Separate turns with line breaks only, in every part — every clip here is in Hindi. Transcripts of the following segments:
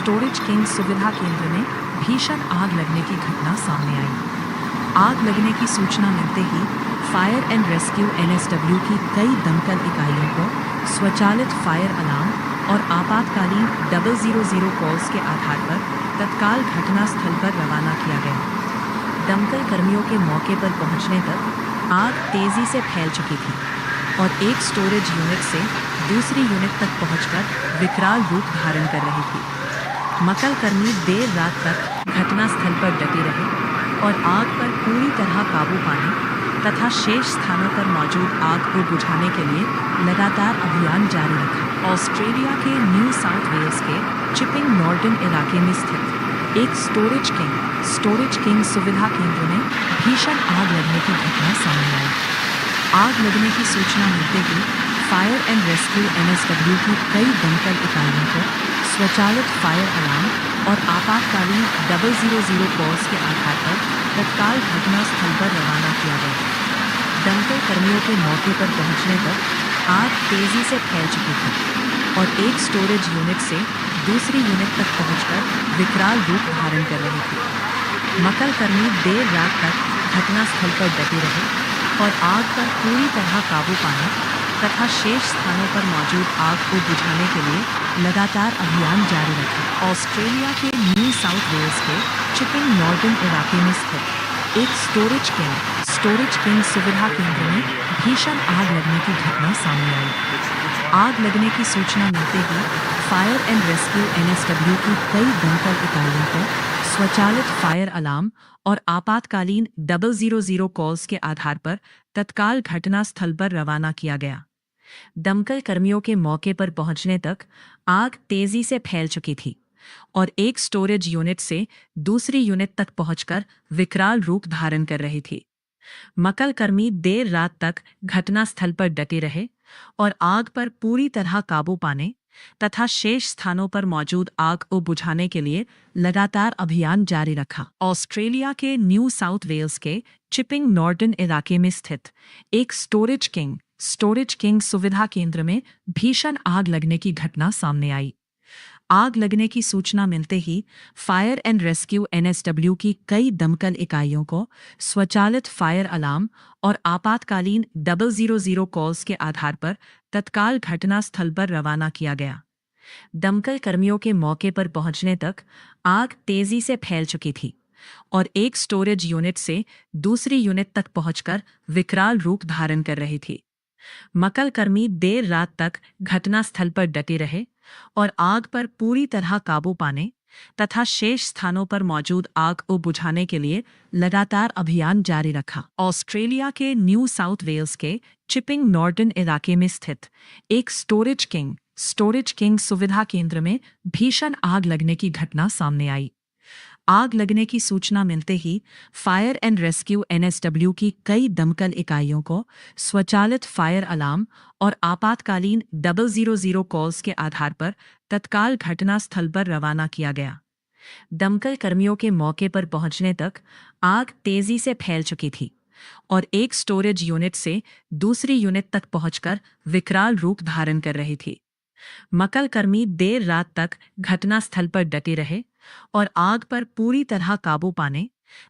स्टोरेज किंग सुविधा केंद्र में भीषण आग लगने की घटना सामने आई। आग लगने की सूचना मिलते ही फायर एंड रेस्क्यू एनएसडब्ल्यू की कई दमकल इकाइयों को स्वचालित फायर अलार्म और आपातकालीन 000 कॉल्स के आधार पर तत्काल घटनास्थल पर रवाना किया गया। दमकल कर्मियों के मौके पर पहुंचने तक आग तेजी से फैल चुकी थी और एक स्टोरेज यूनिट से दूसरी यूनिट तक पहुंचकर विकराल रूप धारण कर रही थी। मक्कल कर्मी देर रात तक घटनास्थल पर डटे रहे और आग पर पूरी तरह काबू पाने तथा शेष स्थानों पर मौजूद आग को बुझाने के लिए लगातार अभियान जारी रखा। ऑस्ट्रेलिया के न्यू साउथ वेल्स के चिपिंग नॉर्टन इलाके में स्थित एक स्टोरेज किंग सुविधा केंद्र में भीषण आग लगने की घटना सामने आई। आग लगने की सूचना मिलते ही फायर एंड रेस्क्यू एनएसडब्ल्यू की कई दमकल इकाइयों को स्वचालित फायर अलार्म और आपातकालीन 000 कॉल्स के आधार पर तत्काल घटनास्थल पर रवाना किया गया। दमकल कर्मियों के मौके पर पहुंचने तक आग तेजी से फैल चुकी थी और एक स्टोरेज यूनिट से दूसरी यूनिट तक पहुंचकर विकराल रूप धारण कर रही थी। मक्कल कर्मी देर रात तक घटनास्थल पर डटे रहे और आग पर पूरी तरह काबू पाने तथा शेष स्थानों पर मौजूद आग को बुझाने के लिए लगातार अभियान जारी रखा। ऑस्ट्रेलिया के न्यू साउथ वेल्स के चिपिंग नॉर्टन इलाके में स्थित एक स्टोरेज किंग सुविधा केंद्र में भीषण आग लगने की घटना सामने आई। आग लगने की सूचना मिलते ही फायर एंड रेस्क्यू एनएसडब्ल्यू की कई दमकल इकाइयों को स्वचालित फायर अलार्म और आपातकालीन 000 कॉल्स के आधार पर तत्काल घटनास्थल पर रवाना किया गया। दमकल कर्मियों के मौके पर पहुंचने तक आग तेजी से फैल चुकी थी और एक स्टोरेज यूनिट से दूसरी यूनिट तक पहुंचकर विकराल रूप धारण कर रही थी। मक्कल कर्मी देर रात तक घटनास्थल पर डटे रहे और आग पर पूरी तरह काबू पाने तथा शेष स्थानों पर मौजूद आग को बुझाने के लिए लगातार अभियान जारी रखा। ऑस्ट्रेलिया के न्यू साउथ वेल्स के चिपिंग नॉर्टन इलाके में स्थित एक स्टोरेज किंग सुविधा केंद्र में भीषण आग लगने की घटना सामने आई। आग लगने की सूचना मिलते ही फायर एंड रेस्क्यू एनएसडब्ल्यू की कई दमकल इकाइयों को स्वचालित फायर अलार्म और आपातकालीन 000 कॉल्स के आधार पर तत्काल घटनास्थल पर रवाना किया गया। दमकल कर्मियों के मौके पर पहुंचने तक आग तेजी से फैल चुकी थी और एक स्टोरेज यूनिट से दूसरी यूनिट तक पहुंचकर विकराल रूप धारण कर रही थी। मक्कल कर्मी देर रात तक घटनास्थल पर डटे रहे और आग पर पूरी तरह काबू पाने तथा शेष स्थानों पर मौजूद आग को बुझाने के लिए लगातार अभियान जारी रखा। ऑस्ट्रेलिया के न्यू साउथ वेल्स के चिपिंग नॉर्टन इलाके में स्थित एक स्टोरेज किंग सुविधा केंद्र में भीषण आग लगने की घटना सामने आई। आग लगने की सूचना मिलते ही फायर एंड रेस्क्यू एनएसडब्ल्यू की कई दमकल इकाइयों को स्वचालित फायर अलार्म और आपातकालीन 000 कॉल्स के आधार पर तत्काल घटनास्थल पर रवाना किया गया। दमकल कर्मियों के मौके पर पहुंचने तक आग तेजी से फैल चुकी थी और एक स्टोरेज यूनिट से दूसरी यूनिट तक पहुंचकर विकराल रूप धारण कर रही थी। मक्कल कर्मी देर रात तक घटनास्थल पर डटे रहे और आग पर पूरी तरह काबू पाने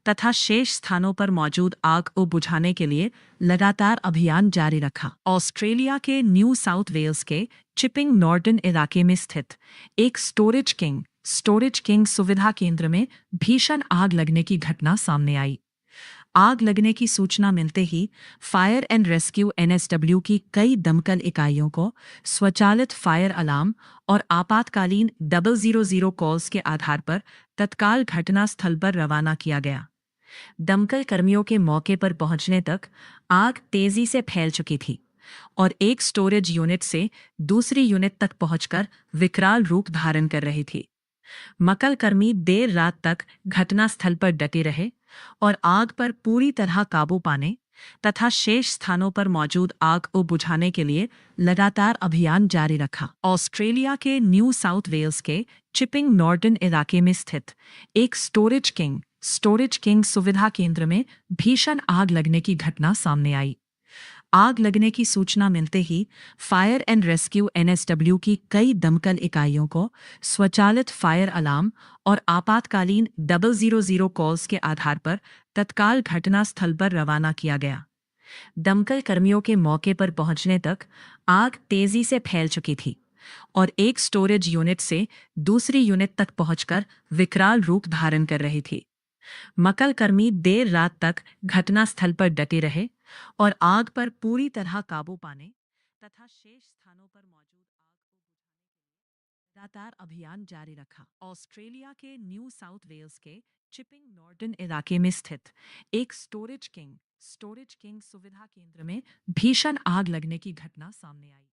तथा शेष स्थानों पर मौजूद आग को बुझाने के लिए लगातार अभियान जारी रखा। ऑस्ट्रेलिया के न्यू साउथ वेल्स के चिपिंग नॉर्टन इलाके में स्थित एक स्टोरेज किंग सुविधा केंद्र में भीषण आग लगने की घटना सामने आई। आग लगने की सूचना मिलते ही फायर एंड रेस्क्यू एनएसडब्ल्यू की कई दमकल इकाइयों को स्वचालित फायर अलार्म और आपातकालीन 000 कॉल्स के आधार पर तत्काल घटनास्थल पर रवाना किया गया। दमकल कर्मियों के मौके पर पहुंचने तक आग तेजी से फैल चुकी थी और एक स्टोरेज यूनिट से दूसरी यूनिट तक पहुंचकर विकराल रूप धारण कर रही थी। मक्कल कर्मी देर रात तक घटनास्थल पर डटे रहे और आग पर पूरी तरह काबू पाने तथा शेष स्थानों पर मौजूद आग को बुझाने के लिए लगातार अभियान जारी रखा। ऑस्ट्रेलिया के न्यू साउथ वेल्स के चिपिंग नॉर्टन इलाके में स्थित एक स्टोरेज किंग सुविधा केंद्र में भीषण आग लगने की घटना सामने आई। आग लगने की सूचना मिलते ही फायर एंड रेस्क्यू एनएसडब्ल्यू की कई दमकल इकाइयों को स्वचालित फायर अलार्म और आपातकालीन 000 कॉल्स के आधार पर तत्काल घटनास्थल पर रवाना किया गया। दमकल कर्मियों के मौके पर पहुंचने तक आग तेजी से फैल चुकी थी और एक स्टोरेज यूनिट से दूसरी यूनिट तक पहुंचकर विकराल रूप धारण कर रही थी। मक्कल कर्मी देर रात तक घटनास्थल पर डटे रहे और आग पर पूरी तरह काबू पाने तथा शेष स्थानों पर मौजूद आग को बुझाने के लिए लगातार अभियान जारी रखा। ऑस्ट्रेलिया के न्यू साउथ वेल्स के चिपिंग नॉर्टन इलाके में स्थित एक स्टोरेज किंग सुविधा केंद्र में भीषण आग लगने की घटना सामने आई।